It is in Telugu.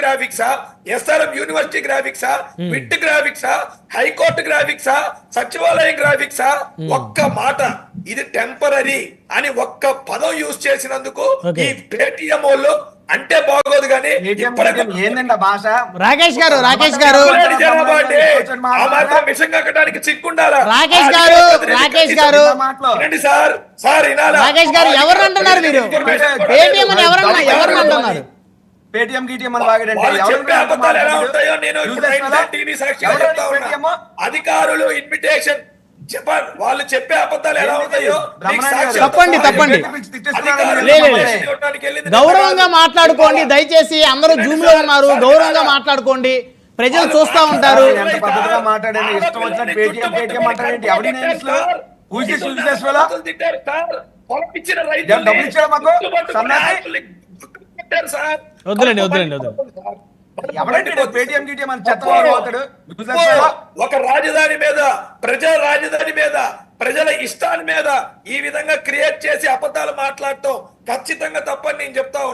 గ్రాఫిక్సా, ఎస్ఆర్ఎం యూనివర్సిటీ గ్రాఫిక్సా, విట్ గ్రాఫిక్సా, హైకోర్టు గ్రాఫిక్సా, సచివాలయం గ్రాఫిక్సా? ఒక్క మాట, ఇది టెంపరరీ అని ఒక్క పదం యూజ్ చేసినందుకు ఈ పేటిఎం వాళ్ళు అంటే బాగోదు కానీ ఏందండి భాష. రాకేష్ గారు మిషన్ కట్టడానికి చిక్కుండాలా? రాకేష్ గారు ఎవరు అంటున్నారు మీరు? పేటిఎం అని ఎవరు అంటున్నారు? పేటిఎం గీటిఎం అని వాగాడంటే అధికారులు ఇన్విటేషన్ చెప్పాలి, వాళ్ళు చెప్పే అబద్ధాలు ఎలా ఉంటాయో తప్పండి. గౌరవంగా మాట్లాడుకోండి దయచేసి. అందరూ జూమ్ లో ఉన్నారు, గౌరవంగా మాట్లాడుకోండి, ప్రజలు చూస్తా ఉంటారు. మాట్లాడండి, ఇష్టం వచ్చినట్టు పేటిఎం పేటిఎం అంటారేంటి? వద్దులేండి. ఒక రాజధాని మీద, ప్రజల రాజధాని మీద, ప్రజల ఇష్టాల మీద ఈ విధంగా క్రియేట్ చేసి అబద్ధాలు మాట్లాడటం ఖచ్చితంగా తప్పని నేను చెప్తా ఉన్నా.